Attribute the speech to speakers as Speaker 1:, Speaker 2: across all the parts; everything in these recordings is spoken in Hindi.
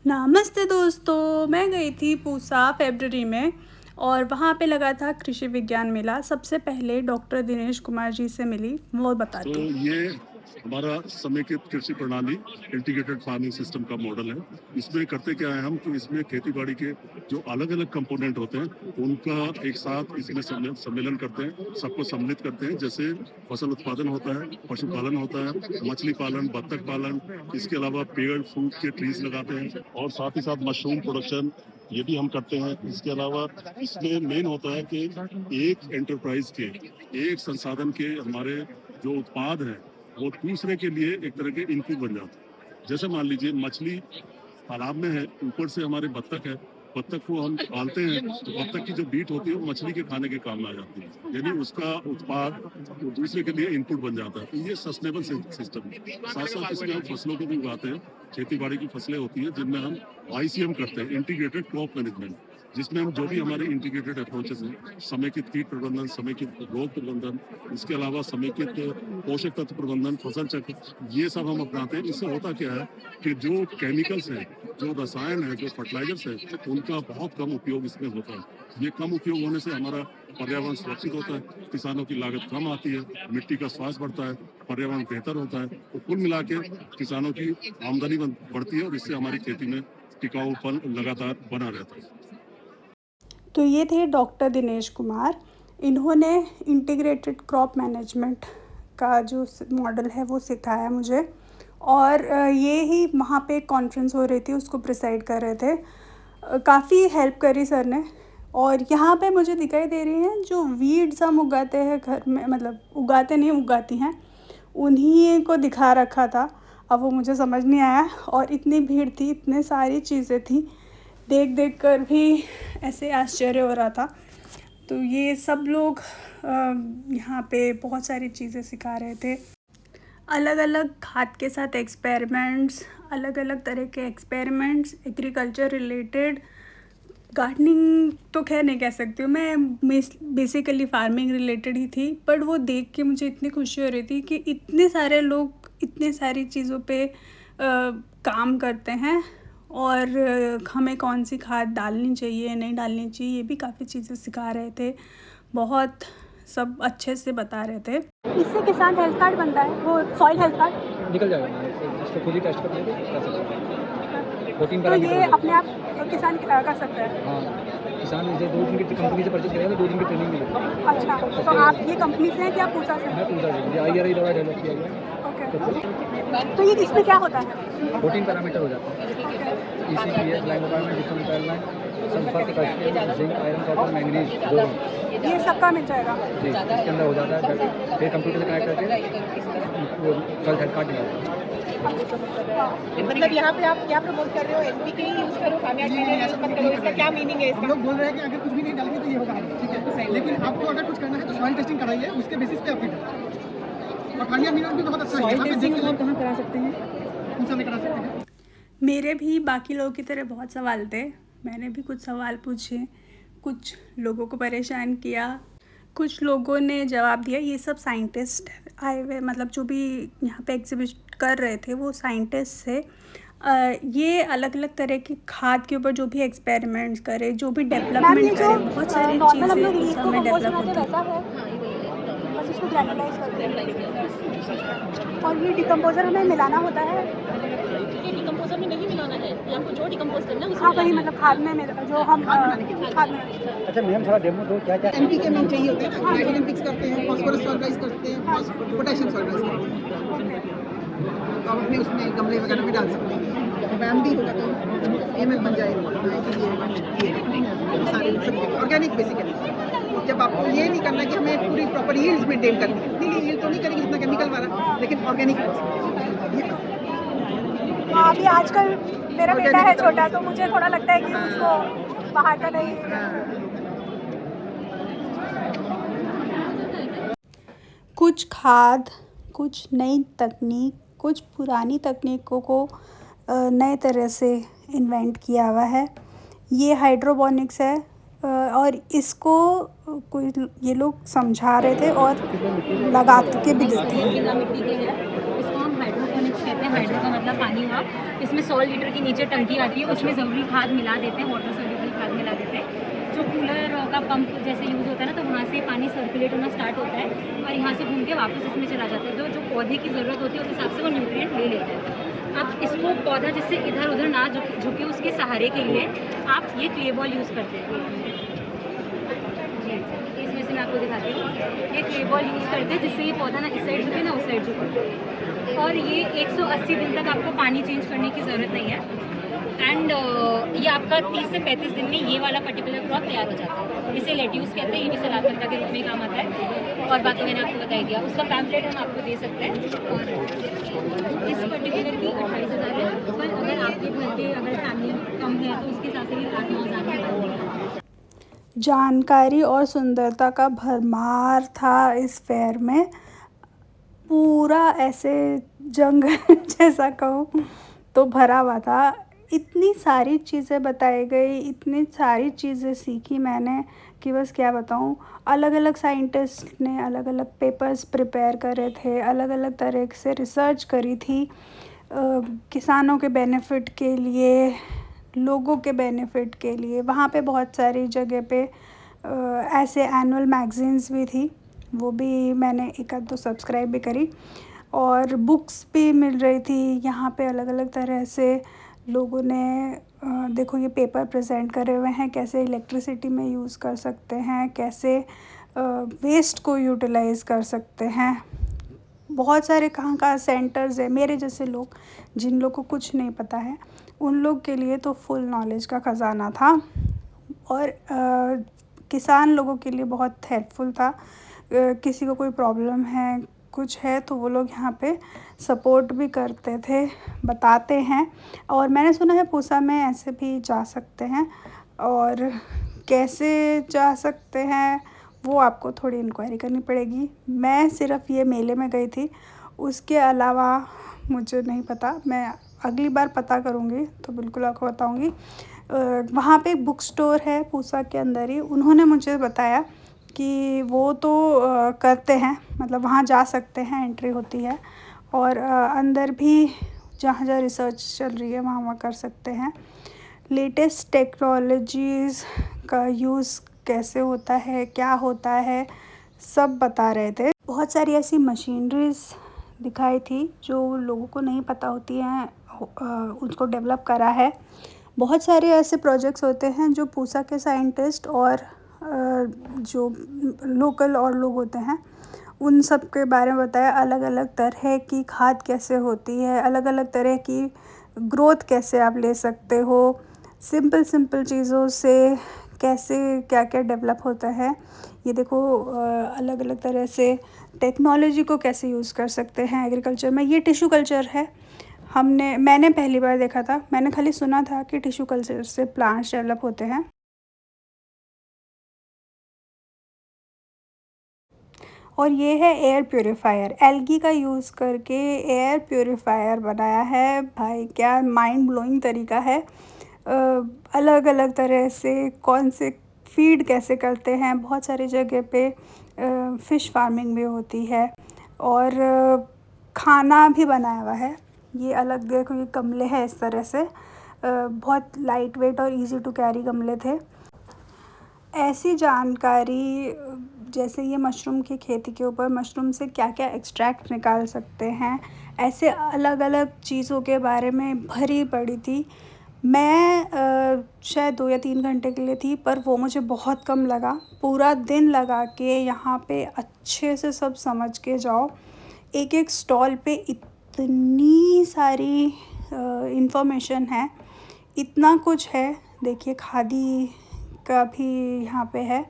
Speaker 1: नमस्ते दोस्तों, मैं गई थी पूसा फरवरी में और वहाँ पे लगा था कृषि विज्ञान मेला। सबसे पहले डॉक्टर दिनेश कुमार जी से मिली, वो
Speaker 2: तो
Speaker 1: बताती हूँ।
Speaker 2: ये हमारा समेकित कृषि प्रणाली इंटीग्रेटेड फार्मिंग सिस्टम का मॉडल है। इसमें करते क्या है हम कि इसमें खेती बाड़ी के जो अलग अलग कंपोनेंट होते हैं उनका एक साथ इसमें सम्मेलन करते हैं, सबको सम्मिलित करते हैं। जैसे फसल उत्पादन होता है, पशुपालन होता है, मछली पालन, बत्तख पालन, इसके अलावा पेड़ फ्रूट के ट्रीज लगाते हैं और साथ ही साथ मशरूम प्रोडक्शन ये भी हम करते हैं। इसके अलावा इसमें मेन होता है कि एक एंटरप्राइज के, एक संसाधन के हमारे जो उत्पाद है वो दूसरे के लिए एक तरह के इनपुट बन जाते हैं। जैसे मान लीजिए मछली तालाब में है, ऊपर से हमारे बत्तख है, बत्तख को हम पालते हैं तो बत्तख की जो बीट होती है वो मछली के खाने के काम में आ जाती है, यानी उसका उत्पाद वो दूसरे के लिए इनपुट बन जाता है। तो ये सस्टेनेबल सिस्टम है। साथ साथ इसमें हम फसलों को भी उगाते हैं। खेती बाड़ी की फसलें होती है जिनमें हम ICM करते हैं, इंटीग्रेटेड क्रॉप मैनेजमेंट, जिसमें हम जो भी हमारे इंटीग्रेटेड अप्रोचेस हैं, समेकित कीट प्रबंधन, समेकित रोग प्रबंधन, इसके अलावा समेकित पोषक तत्व प्रबंधन, फसल चक्र, ये सब हम अपनाते हैं। इससे होता क्या है कि जो केमिकल्स हैं, जो रसायन है, जो फर्टिलाइजर्स है, उनका बहुत कम उपयोग इसमें होता है। ये कम उपयोग होने से हमारा पर्यावरण सुरक्षित होता है, किसानों की लागत कम आती है, मिट्टी का स्वास्थ्य बढ़ता है, पर्यावरण बेहतर होता है। तो कुल मिला के किसानों की आमदनी बढ़ती है और इससे हमारी खेती में टिकाऊपन लगातार बना रहता है।
Speaker 1: तो ये थे डॉक्टर दिनेश कुमार। इन्होंने इंटीग्रेटेड क्रॉप मैनेजमेंट का जो मॉडल है वो सिखाया मुझे, और ये ही वहाँ पे कॉन्फ्रेंस हो रही थी, उसको प्रिसाइड कर रहे थे। काफ़ी हेल्प करी सर ने। और यहाँ पे मुझे दिखाई दे रही हैं जो वीड्स हम उगाते हैं घर में, मतलब उगाते नहीं, उगाती हैं, उन्हीं को दिखा रखा था। अब वो मुझे समझ नहीं आया, और इतनी भीड़ थी, इतने सारी चीज़ें थी, देख देख कर भी ऐसे आश्चर्य हो रहा था। तो ये सब लोग यहाँ पे बहुत सारी चीज़ें सिखा रहे थे। अलग अलग खाद के साथ एक्सपेरिमेंट्स, अलग अलग तरह के एक्सपेरिमेंट्स, एग्रीकल्चर रिलेटेड। गार्डनिंग तो खैर नहीं कह सकती हूँ मैं, बेसिकली फार्मिंग रिलेटेड ही थी, बट वो देख के मुझे इतनी खुशी हो रही थी कि इतने सारे लोग इतने सारी चीज़ों पे काम करते हैं, और हमें कौन सी खाद डालनी चाहिए, नहीं डालनी चाहिए, ये भी काफ़ी चीज़ें सिखा रहे थे। बहुत सब अच्छे से बता रहे थे। इससे किसान हेल्थ कार्ड बनता है, वो सॉइल हेल्थ कार्ड
Speaker 3: निकल जाएगा। इसको खुद ही टेस्ट कर लेंगे, कर सकते हैं। प्रोटीन
Speaker 1: तो
Speaker 3: पैरामीटर
Speaker 1: ये
Speaker 3: हो
Speaker 1: अपने आप किसान कर सकता है।
Speaker 3: हाँ, किसान इसे 2 दिन की कंपनी से परचेज करेगा तो 2 दिन की ट्रेनिंग मिलेगी।
Speaker 1: अच्छा, तो आप ये कंपनी से हैं कि आप पूसा से हैं?
Speaker 3: मैं पूछा था, ये IRI दवा डेवलप किया गया है।
Speaker 1: ओके, तो ये इसमें क्या होता है?
Speaker 3: प्रोटीन पैरामीटर हो जाता है। ECPS, glycopyramide, different paramide, sulphur, calcium, zinc, iron, copper, manganese, boron,
Speaker 1: ये सबका मिल जाएगा
Speaker 3: जी इसके अंदर हो जाता है। फिर कंप्यूटर से कनेक्ट करके वो सॉइल हेल्थ कार्ड निकालता है।
Speaker 4: मतलब यहाँ पे आप क्या प्रमोट कर रहे हो? NPK ही यूज करो, खामियाज यूज मत करो, इसका क्या मीनिंग है?
Speaker 5: हम लोग बोल रहे हैं कि अगर कुछ भी नहीं डालेंगे तो ये होगा, ठीक है, लेकिन आपको अगर कुछ करना है तो सॉइल टेस्टिंग कराइए, उसके बेसिस पे आप फिर। और खामियाज मिनरल भी बहुत अच्छा है, यहाँ पे देख के लोग कहाँ करा सकते हैं, पूसा में करा सकते हैं।
Speaker 1: मेरे भी बाकी लोगों की तरह बहुत सवाल थे, मैंने भी कुछ सवाल पूछे, कुछ लोगों को परेशान किया, कुछ लोगों ने जवाब दिया। ये सब साइंटिस्ट आए हुए, मतलब जो भी यहाँ पे एग्जिबिट कर रहे थे वो साइंटिस्ट थे। ये अलग अलग तरह की खाद के ऊपर जो भी एक्सपेरिमेंट्स करे, जो भी डेवलपमेंट करे, बहुत सारी चीज़ें उस समय डेवलप होती हैं। बस इसको ग्रैनुलाइज करते हैं, और ये डिकम्पोजर हमें मिलाना होता है।
Speaker 4: ये डिकम्पोजर में नहीं मिलाना है, ये हमको जो डिकम्पोज करना है
Speaker 1: हाँ, वही मतलब खाद में जो हम खाद में।
Speaker 3: अच्छा मैम, थोड़ा डेमो दो, क्या क्या
Speaker 5: NPK में चाहिए होता है ना, नाइट्रोजन फिक्स करते हैं, फास्फोरस सॉल्वराइज करते हैं, पोटेशियम सॉल्वराइज करते हैं। तो आप अपने उसमें गमले वगैरह में डाल सकते हैं, वैम भी होगा तो ML बन जाएगा। ये सारे ऑर्गेनिक बेसिकली। जब आपको ये नहीं करना कि हमें पूरी प्रॉपर यील्ड्स मेंटेन करनी है, इतनी यील्ड तो नहीं करेंगे जितना केमिकल वाला, लेकिन ऑर्गेनिक।
Speaker 1: हाँ, अभी आजकल मेरा बेटा है छोटा, तो मुझे थोड़ा लगता है कि उसको बाहर का नहीं। कुछ खाद, कुछ नई तकनीक, कुछ पुरानी तकनीकों को नए तरह से इन्वेंट किया हुआ है। ये हाइड्रोपोनिक्स है, और इसको कोई ये लोग समझा रहे थे और लगा के भी देते हैं।
Speaker 4: मिट्टी के है, इसको हम हाइड्रोपोनिक्स कहते हैं।
Speaker 6: हाइड्रो का मतलब पानी हुआ। इसमें 100 लीटर की नीचे टंकी आती है, उसमें ज़रूरी खाद मिला देते हैं, वाटर सोल्यूबल खाद मिला देते हैं। जो कूलर का पंप जैसे यूज़ होता है ना, तो वहाँ से पानी सर्कुलेट होना स्टार्ट होता है और यहाँ से घूम के वापस इसमें चला जाता है। तो जो पौधे की ज़रूरत होती है उस हिसाब से वो न्यूट्रिएंट ले लेता है। अब इसको पौधा जिससे इधर उधर ना झुके उसके सहारे के लिए आप ये क्ले बॉल यूज़ करते हैं। जी, इसमें से मैं आपको दिखाती हूँ। ये क्ले बॉल यूज़ करते हैं जिससे ये पौधा ना इस साइड झुके ना उस साइड झुके। और ये 180 दिन तक आपको पानी चेंज करने की ज़रूरत नहीं है। एंड ये आपका 30 से 35 दिन में ये वाला पर्टिकुलर क्रॉप तैयार हो जाता है। इसे लेट्यूस कहते हैं, ये भी सलाद पत्ता के रूप में काम आता है। और बाकी मैंने आपको बता ही दिया, उसका पैम्पलेट हम आपको दे सकते हैं। और इस पर्टिकुलर की 28,000 है, पर अगर आपके घर पे अगर फैमिली कम है तो उसके हिसाब से भी 8-9 हज़ार में बन जाएगा।
Speaker 1: जानकारी और सुंदरता का भरमार था इस फेयर में। पूरा ऐसे जंगल जैसा कहूँ तो भरा हुआ था। इतनी सारी चीज़ें बताई गई, इतनी सारी चीज़ें सीखी मैंने कि बस क्या बताऊँ। अलग अलग साइंटिस्ट ने अलग अलग पेपर्स प्रिपेयर करे थे, अलग अलग तरह से रिसर्च करी थी, किसानों के बेनिफिट के लिए, लोगों के बेनिफिट के लिए। वहाँ पे बहुत सारी जगह पे ऐसे एनुअल मैगज़ीन्स भी थी, वो भी मैंने एक आध दो सब्सक्राइब भी करी। और बुक्स भी मिल रही थी यहाँ पे अलग अलग तरह से। लोगों ने देखो ये पेपर प्रेजेंट करे हुए हैं, कैसे इलेक्ट्रिसिटी में यूज़ कर सकते हैं, कैसे वेस्ट को यूटिलाइज़ कर सकते हैं। बहुत सारे कहाँ सेंटर्स है। मेरे जैसे लोग जिन लोग को कुछ नहीं पता है उन लोग के लिए तो फुल नॉलेज का ख़जाना था। और किसान लोगों के लिए बहुत हेल्पफुल था। किसी को कोई प्रॉब्लम है, कुछ है, तो वो लोग यहाँ पे सपोर्ट भी करते थे, बताते हैं। और मैंने सुना है पूसा में ऐसे भी जा सकते हैं, और कैसे जा सकते हैं वो आपको थोड़ी इंक्वायरी करनी पड़ेगी। मैं सिर्फ़ ये मेले में गई थी, उसके अलावा मुझे नहीं पता। मैं अगली बार पता करूँगी तो बिल्कुल आपको बताऊँगी। वहाँ पे एक बुक स्टोर है पूसा के अंदर ही, उन्होंने मुझे बताया कि वो तो करते हैं, मतलब वहाँ जा सकते हैं, एंट्री होती है। और अंदर भी जहाँ जहाँ रिसर्च चल रही है वहाँ वहाँ कर सकते हैं। लेटेस्ट टेक्नोलॉजीज़ का यूज़ कैसे होता है, क्या होता है, सब बता रहे थे। बहुत सारी ऐसी मशीनरीज़ दिखाई थी जो लोगों को नहीं पता होती हैं, उनको डेवलप करा है। बहुत सारे ऐसे प्रोजेक्ट्स होते हैं जो पूसा के साइंटिस्ट और जो लोकल और लोग होते हैं उन सब के बारे में बताया। अलग अलग तरह की खाद कैसे होती है, अलग अलग तरह की ग्रोथ कैसे आप ले सकते हो, सिंपल चीज़ों से कैसे क्या क्या डेवलप होता है। ये देखो अलग अलग तरह से टेक्नोलॉजी को कैसे यूज़ कर सकते हैं एग्रीकल्चर में। ये टिश्यू कल्चर है। मैंने पहली बार देखा था, मैंने खाली सुना था कि टिश्यू कल्चर से प्लांट्स डेवलप होते हैं। और ये है एयर प्योरीफायर, एल्गी का यूज़ करके एयर प्योरीफायर बनाया है। भाई क्या माइंड ब्लोइंग तरीका है। अलग अलग तरह से कौन से फीड कैसे करते हैं। बहुत सारी जगह पे फ़िश फार्मिंग भी होती है और खाना भी बनाया हुआ है। ये अलग देखो, ये गमले हैं इस तरह से, बहुत लाइट वेट और इजी टू कैरी गमले थे। ऐसी जानकारी जैसे ये मशरूम की खेती के ऊपर मशरूम से क्या क्या एक्सट्रैक्ट निकाल सकते हैं, ऐसे अलग अलग चीज़ों के बारे में भरी पड़ी थी। मैं शायद 2 या 3 घंटे के लिए थी, पर वो मुझे बहुत कम लगा। पूरा दिन लगा के यहाँ पे अच्छे से सब समझ के जाओ। एक एक स्टॉल पे इतनी सारी इंफॉर्मेशन है, इतना कुछ है। देखिए खादी का भी यहाँ पे है,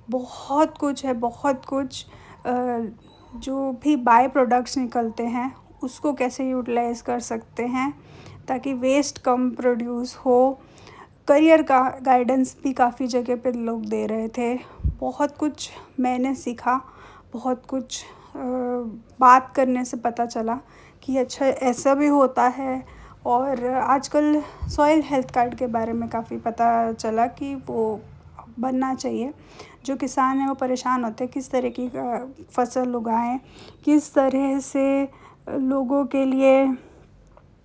Speaker 1: बहुत कुछ है, बहुत कुछ। जो भी बाय प्रोडक्ट्स निकलते हैं उसको कैसे यूटिलाइज़ कर सकते हैं ताकि वेस्ट कम प्रोड्यूस हो। करियर का गाइडेंस भी काफ़ी जगह पे लोग दे रहे थे। बहुत कुछ मैंने सीखा, बहुत कुछ बात करने से पता चला कि अच्छा ऐसा भी होता है। और आजकल सॉइल हेल्थ कार्ड के बारे में काफ़ी पता चला कि वो बनना चाहिए। जो किसान हैं वो परेशान होते हैं किस तरह की फसल उगाएं, किस तरह से लोगों के लिए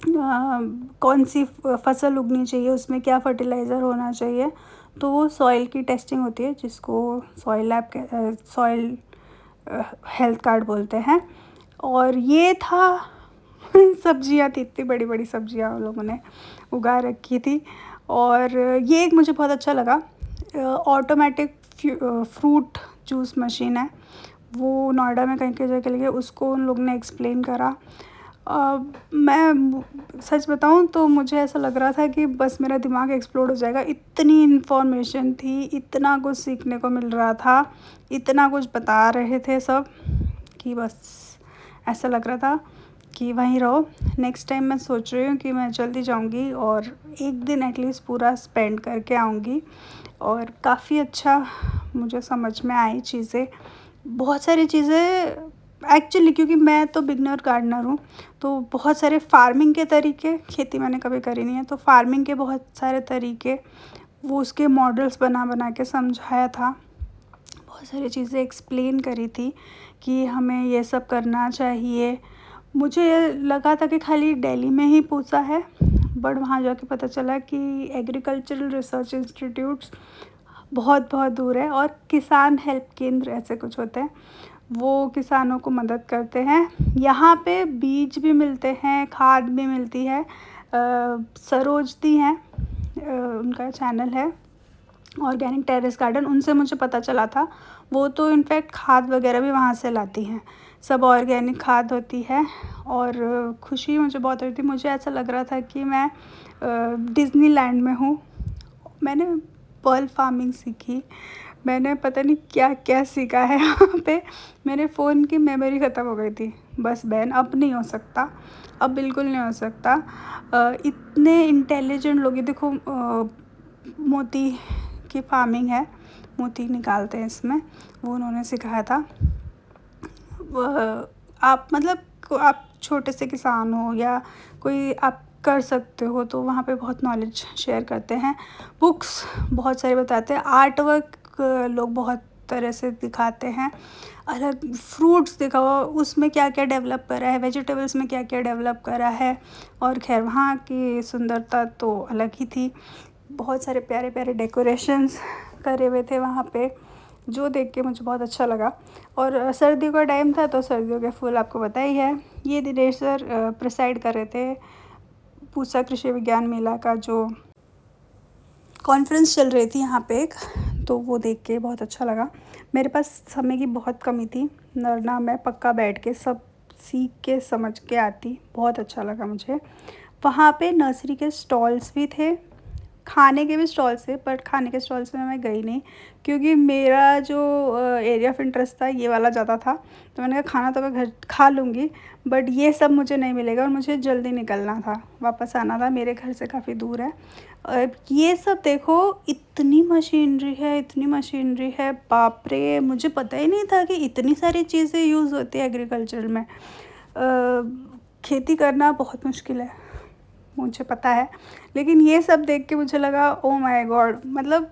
Speaker 1: कौन सी फसल उगनी चाहिए, उसमें क्या फर्टिलाइज़र होना चाहिए। तो वो सॉइल की टेस्टिंग होती है, जिसको सॉइल लैब के सॉइल हेल्थ कार्ड बोलते हैं। और ये था सब्जियां थी, इतनी बड़ी बड़ी सब्जियां उन लोगों ने उगा रखी थी। और ये एक मुझे बहुत अच्छा लगा, ऑटोमेटिक फ्रूट जूस मशीन है, वो नोएडा में कहीं की जगह लगी, उसको उन लोगों ने एक्सप्लेन करा। मैं सच बताऊं तो मुझे ऐसा लग रहा था कि बस मेरा दिमाग एक्सप्लोड हो जाएगा, इतनी इन्फॉर्मेशन थी, इतना कुछ सीखने को मिल रहा था, इतना कुछ बता रहे थे सब, कि बस ऐसा लग रहा था कि वहीं रहो। नेक्स्ट टाइम मैं सोच रही हूँ कि मैं जल्दी जाऊँगी और एक दिन एटलीस्ट पूरा स्पेंड करके आऊँगी। और काफ़ी अच्छा मुझे समझ में आई चीज़ें, बहुत सारी चीज़ें एक्चुअली, क्योंकि मैं तो बिगनर गार्डनर हूँ, तो बहुत सारे फार्मिंग के तरीके, खेती मैंने कभी करी नहीं है, तो फार्मिंग के बहुत सारे तरीके, वो उसके मॉडल्स बना बना के समझाया था, बहुत सारी चीज़ें एक्सप्लेन करी थी कि हमें ये सब करना चाहिए। मुझे ये लगा था कि खाली दिल्ली में ही पूसा है, बट वहाँ जाके पता चला कि एग्रीकल्चरल रिसर्च इंस्टीट्यूट्स बहुत बहुत दूर है, और किसान हेल्प केंद्र ऐसे कुछ होते हैं, वो किसानों को मदद करते हैं। यहाँ पे बीज भी मिलते हैं, खाद भी मिलती है। सरोजती हैं, उनका चैनल है ऑर्गेनिक टेरेस गार्डन, उनसे मुझे पता चला था। वो तो इनफैक्ट खाद वगैरह भी वहाँ से लाती हैं, सब ऑर्गेनिक खाद होती है। और खुशी मुझे बहुत हुई थी, मुझे ऐसा लग रहा था कि मैं डिज़नीलैंड में हूँ। मैंने पर्ल फार्मिंग सीखी, मैंने पता नहीं क्या क्या सीखा है यहाँ पे। मेरे फ़ोन की मेमोरी ख़त्म हो गई थी, बस बहन अब नहीं हो सकता, अब बिल्कुल नहीं हो सकता। इतने इंटेलिजेंट लोग, ये देखो मोती की फार्मिंग है, मोती निकालते हैं इसमें, वो उन्होंने सिखाया था। आप मतलब आप छोटे से किसान हो या कोई आप कर सकते हो, तो वहाँ पे बहुत नॉलेज शेयर करते हैं, बुक्स बहुत सारे बताते हैं, आर्ट वर्क लोग बहुत तरह से दिखाते हैं, अलग फ्रूट्स दिखाओ उसमें क्या क्या डेवलप करा है, वेजिटेबल्स में क्या क्या डेवलप करा है। और खैर वहाँ की सुंदरता तो अलग ही थी, बहुत सारे प्यारे प्यारे डेकोरेशंस करे हुए थे वहाँ पे, जो देख के मुझे बहुत अच्छा लगा। और सर्दियों का टाइम था, तो सर्दियों के फूल आपको पता ही है। ये दिनेश सर प्रिसाइड कर रहे थे पूसा कृषि विज्ञान मेला का, जो कॉन्फ्रेंस चल रही थी यहाँ पे एक, तो वो देख के बहुत अच्छा लगा। मेरे पास समय की बहुत कमी थी, वरना मैं पक्का बैठ के सब सीख के समझ के आती, बहुत अच्छा लगा मुझे। वहाँ पे नर्सरी के स्टॉल्स भी थे, खाने के भी स्टॉल्स थे, बट खाने के स्टॉल्स में मैं गई नहीं, क्योंकि मेरा जो एरिया ऑफ इंटरेस्ट था ये वाला ज़्यादा था। तो मैंने कहा खाना तो मैं घर खा लूँगी, बट ये सब मुझे नहीं मिलेगा, और मुझे जल्दी निकलना था, वापस आना था, मेरे घर से काफ़ी दूर है। और ये सब देखो, इतनी मशीनरी है, इतनी मशीनरी है, बाप रे, मुझे पता ही नहीं था कि इतनी सारी चीज़ें यूज़ होती है एग्रीकल्चर में। खेती करना बहुत मुश्किल है, मुझे पता है, लेकिन ये सब देख के मुझे लगा ओ माय गॉड, मतलब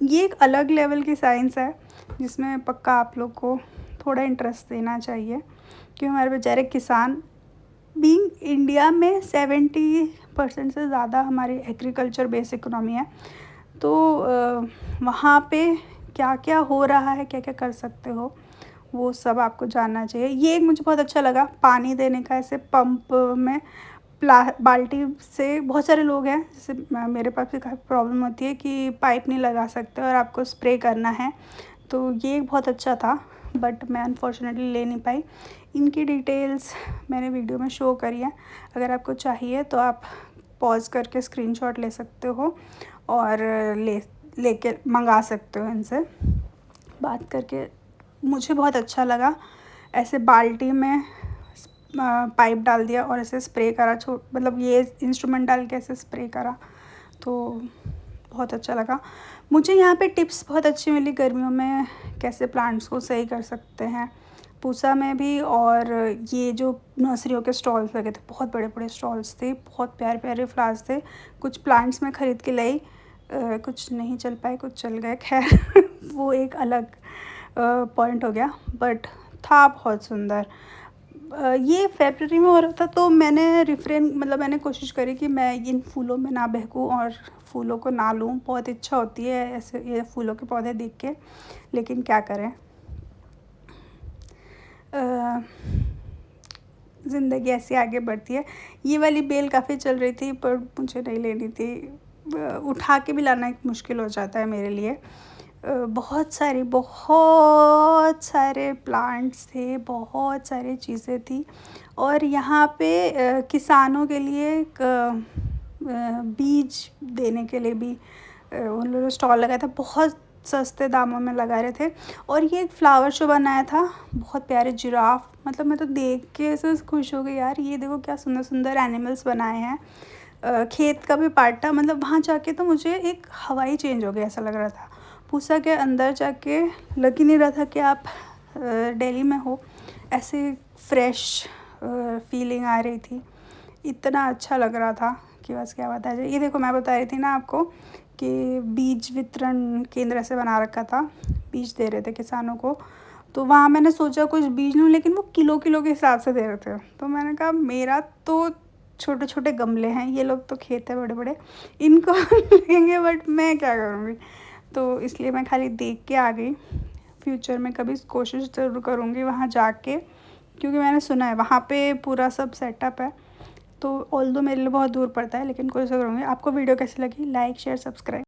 Speaker 1: ये एक अलग लेवल की साइंस है, जिसमें पक्का आप लोग को थोड़ा इंटरेस्ट देना चाहिए। कि हमारे बेचारे किसान, बीइंग इंडिया में 70% से ज़्यादा हमारी एग्रीकल्चर बेस्ड इकोनॉमी है, तो वहाँ पे क्या क्या हो रहा है, क्या क्या कर सकते हो, वो सब आपको जानना चाहिए। ये एक मुझे बहुत अच्छा लगा, पानी देने का, ऐसे पंप में बाल्टी से, बहुत सारे लोग हैं, जैसे मेरे पास भी काफ़ी प्रॉब्लम होती है कि पाइप नहीं लगा सकते और आपको स्प्रे करना है, तो ये एक बहुत अच्छा था, बट मैं अनफॉर्चुनेटली ले नहीं पाई। इनकी डिटेल्स मैंने वीडियो में शो करी है, अगर आपको चाहिए तो आप पॉज करके स्क्रीनशॉट ले सकते हो और लेके मंगा सकते हो। इनसे बात करके मुझे बहुत अच्छा लगा, ऐसे बाल्टी में पाइप डाल दिया और ऐसे स्प्रे करा, मतलब ये इंस्ट्रूमेंट डाल के ऐसे स्प्रे करा, तो बहुत अच्छा लगा मुझे। यहाँ पे टिप्स बहुत अच्छी मिली गर्मियों में कैसे प्लांट्स को सही कर सकते हैं, पूसा में भी। और ये जो नर्सरियों के स्टॉल्स लगे थे, बहुत बड़े बड़े स्टॉल्स थे, बहुत प्यारे प्यारे फ्लावर्स थे। कुछ प्लांट्स में ख़रीद के लाई, कुछ नहीं चल पाए, कुछ चल गए, खैर वो एक अलग पॉइंट हो गया, बट था बहुत सुंदर। ये फरवरी में हो रहा था, तो मैंने मैंने कोशिश करी कि मैं इन फूलों में ना बहकूँ और फूलों को ना लूँ। बहुत इच्छा होती है ऐसे ये फूलों के पौधे देख के, लेकिन क्या करें, ज़िंदगी ऐसी आगे बढ़ती है। ये वाली बेल काफ़ी चल रही थी पर मुझे नहीं लेनी थी। उठा के भी लाना एक मुश्किल हो जाता है मेरे लिए। बहुत सारे प्लांट्स थे, बहुत सारी चीज़ें थी और यहाँ पे किसानों के लिए एक बीज देने के लिए भी उन लोगों ने स्टॉल लगाया था। बहुत सस्ते दामों में लगा रहे थे और ये एक फ्लावर शो बनाया था, बहुत प्यारे जिराफ। मतलब मैं तो देख के ऐसे खुश हो गई, यार ये देखो क्या सुंदर सुंदर एनिमल्स बनाए हैं। खेत का भी पार्ट था, मतलब वहाँ जाके तो मुझे एक हवा ही चेंज हो गया ऐसा लग रहा था। पूसा के अंदर जाके लग ही नहीं रहा था कि आप दिल्ली में हो, ऐसे फ्रेश फीलिंग आ रही थी। इतना अच्छा लग रहा था कि बस क्या बताया जाए। ये देखो मैं बता रही थी ना आपको कि बीज वितरण केंद्र से बना रखा था, बीज दे रहे थे किसानों को। तो वहाँ मैंने सोचा कुछ बीज लूँ, लेकिन वो किलो किलो के हिसाब से दे रहे थे। तो मैंने कहा मेरा तो छोटे छोटे गमले हैं, ये लोग तो खेत है बड़े बड़े, इनको लेंगे बट मैं क्या करूँगी। तो इसलिए मैं खाली देख के आ गई। फ्यूचर में कभी कोशिश ज़रूर करूँगी वहाँ जाके, क्योंकि मैंने सुना है वहाँ पे पूरा सब सेटअप है। तो ऑल्दो मेरे लिए बहुत दूर पड़ता है, लेकिन कोशिश करूँगी। आपको वीडियो कैसी लगी, लाइक शेयर सब्सक्राइब।